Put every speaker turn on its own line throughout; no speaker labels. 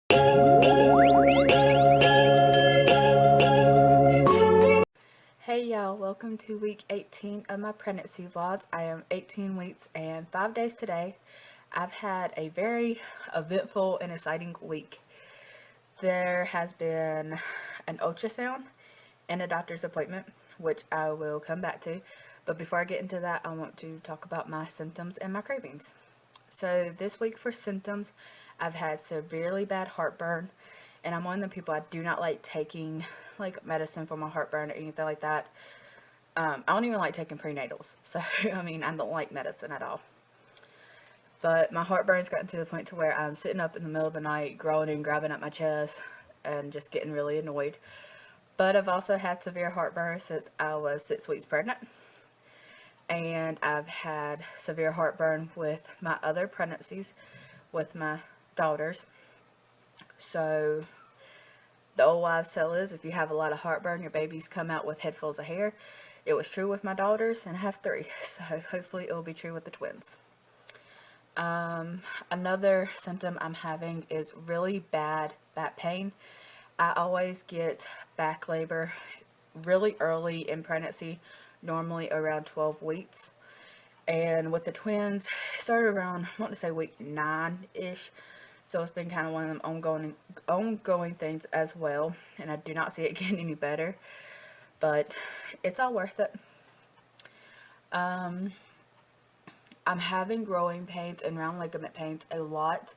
Hey y'all, welcome to week 18 of my pregnancy vlogs. I am 18 weeks and 5 days today. I've had a very eventful and exciting week. There has been an ultrasound and a doctor's appointment, which I will come back to. But before I get into that, I want to talk about my symptoms and my cravings. So this week for symptoms, I've had severely bad heartburn, and I'm one of the people I do not like taking like medicine for my heartburn or anything like that. I don't even like taking prenatals, so I mean I don't like medicine at all. But my heartburn's gotten to the point to where I'm sitting up in the middle of the night groaning, grabbing at my chest, and just getting really annoyed. But I've also had severe heartburn since I was 6 weeks pregnant. And I've had severe heartburn with my other pregnancies with my daughters. So the old wives' tale is if you have a lot of heartburn, your babies come out with headfuls of hair. It was true with my daughters, and I have 3, so hopefully it will be true with the twins. Another symptom I'm having is really bad back pain. I always get back labor really early in pregnancy, normally around 12 weeks. And with the twins, it started around, I want to say week 9-ish. So it's been kind of one of them ongoing things as well. And I do not see it getting any better. But it's all worth it. I'm having growing pains and round ligament pains a lot.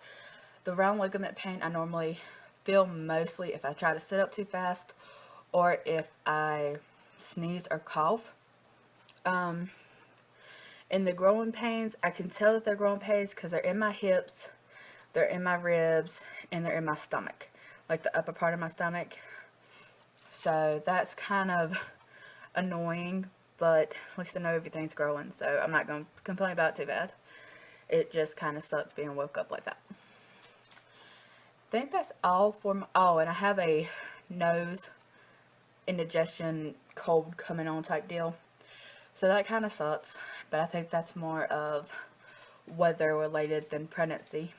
The round ligament pain I normally feel mostly if I try to sit up too fast or if I sneeze or cough. In the growing pains, I can tell that they're growing pains because they're in my hips, they're in my ribs, and they're in my stomach, like the upper part of my stomach. So that's kind of annoying, but at least I know everything's growing, so I'm not going to complain about it too bad. It just kind of sucks being woke up like that. I think that's all for my, oh, and I have a nose indigestion cold coming on type deal. So that kind of sucks, but I think that's more of weather related than pregnancy.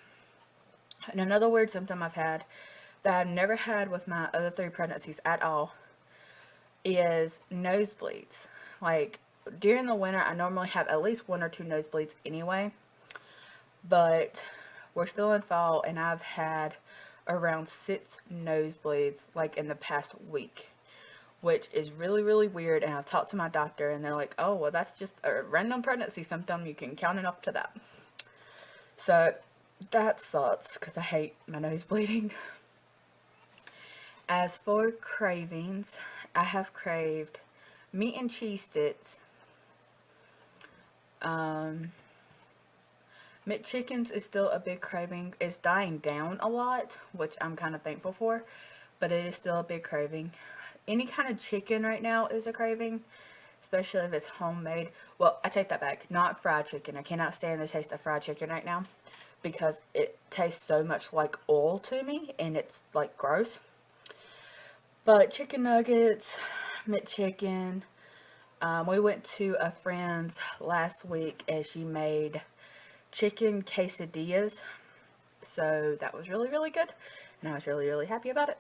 And another weird symptom I've had that I've never had with my other 3 pregnancies at all is nosebleeds. Like during the winter, I normally have at least 1 or 2 nosebleeds anyway, but we're still in fall and I've had around 6 nosebleeds like in the past week, which is really, really weird. And I've talked to my doctor and they're like, oh, well, that's just a random pregnancy symptom. You can count it off to that. So that sucks because I hate my nose bleeding. As for cravings, I have craved meat and cheese sticks, McChickens is still a big craving. It's dying down a lot, which I'm kind of thankful for, but it is still a big craving. Any kind of chicken right now is a craving, especially if it's homemade. Well, I take that back. Not fried chicken. I cannot stand the taste of fried chicken right now because it tastes so much like oil to me and it's like gross. But chicken nuggets, McChicken. We went to a friend's last week and she made chicken quesadillas, so that was really, really good and I was really, really happy about it.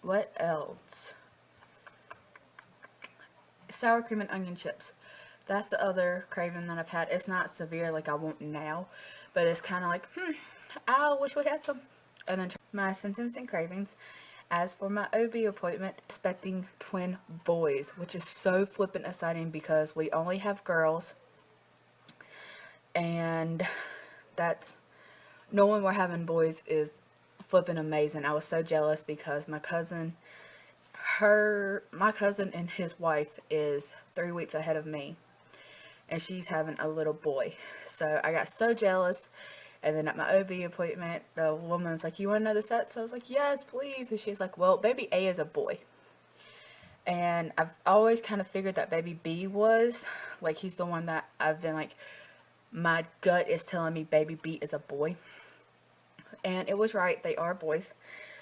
What else? Sour cream and onion chips. That's the other craving that I've had. It's not severe like I want now, but it's kind of like, I wish we had some. And then my symptoms and cravings. As for my OB appointment, expecting twin boys, which is so flippin' exciting because we only have girls. And that's, knowing we're having boys is flippin' amazing. I was so jealous because my cousin and his wife is 3 weeks ahead of me. And she's having a little boy. So I got so jealous. And then at my OB appointment, the woman's like, you want to know the sex? So I was like, yes, please. And she's like, well, baby A is a boy. And I've always kind of figured that baby B was. Like, he's the one that I've been like, my gut is telling me baby B is a boy. And it was right. They are boys.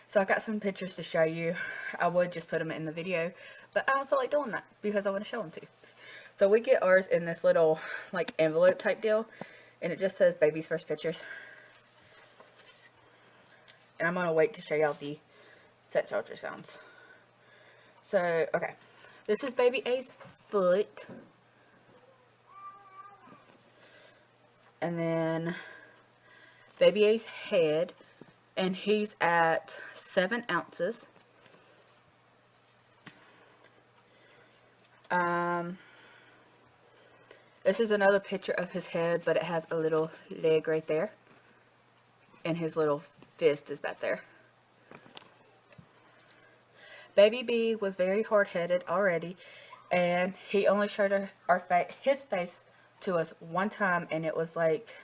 So I got some pictures to show you. I would just put them in the video. But I don't feel like doing that because I want to show them to you. So we get ours in this little, like, envelope type deal. And it just says baby's first pictures. And I'm going to wait to show y'all the sex ultrasounds. So, okay. This is baby A's foot. And then baby A's head. And he's at 7 ounces. This is another picture of his head, but it has a little leg right there. And his little fist is back there. Baby B was very hard-headed already, and he only showed his face to us one time, and it was like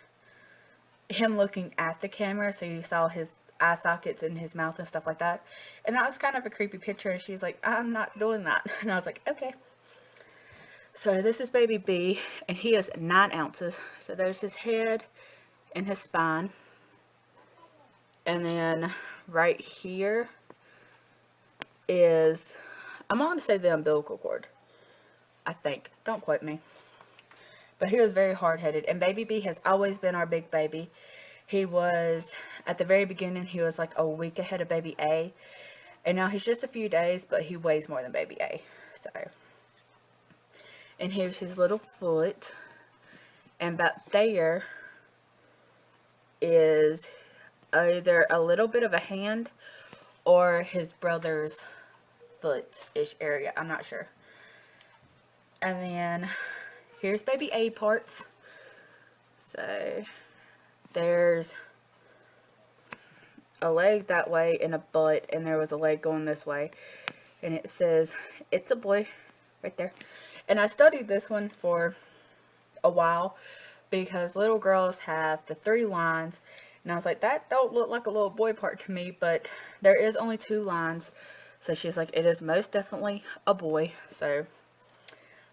him looking at the camera, so you saw his eye sockets in his mouth and stuff like that. And that was kind of a creepy picture, and she's like, I'm not doing that. And I was like, okay. So this is baby B, and he is 9 ounces. So there's his head and his spine. And then right here is, I'm going to say the umbilical cord, I think. Don't quote me. But he was very hard-headed. And baby B has always been our big baby. He was, at the very beginning, he was like a week ahead of baby A. And now he's just a few days, but he weighs more than baby A. So, and here's his little foot. And back there is either a little bit of a hand or his brother's foot-ish area. I'm not sure. And then here's baby A parts. So there's a leg that way and a butt, and there was a leg going this way. And it says, it's a boy, right there. And I studied this one for a while because little girls have the 3 lines. And I was like, that don't look like a little boy part to me, but there is only 2 lines. So she's like, it is most definitely a boy. So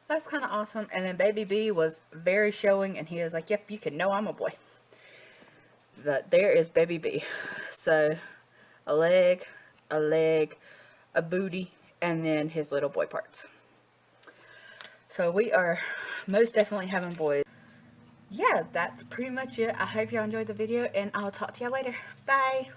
that's kind of awesome. And then baby B was very showing, and he was like, yep, you can know I'm a boy. But there is baby B. So a leg, a booty, and then his little boy parts. So we are most definitely having boys. Yeah, that's pretty much it. I hope y'all enjoyed the video, and I'll talk to y'all later. Bye!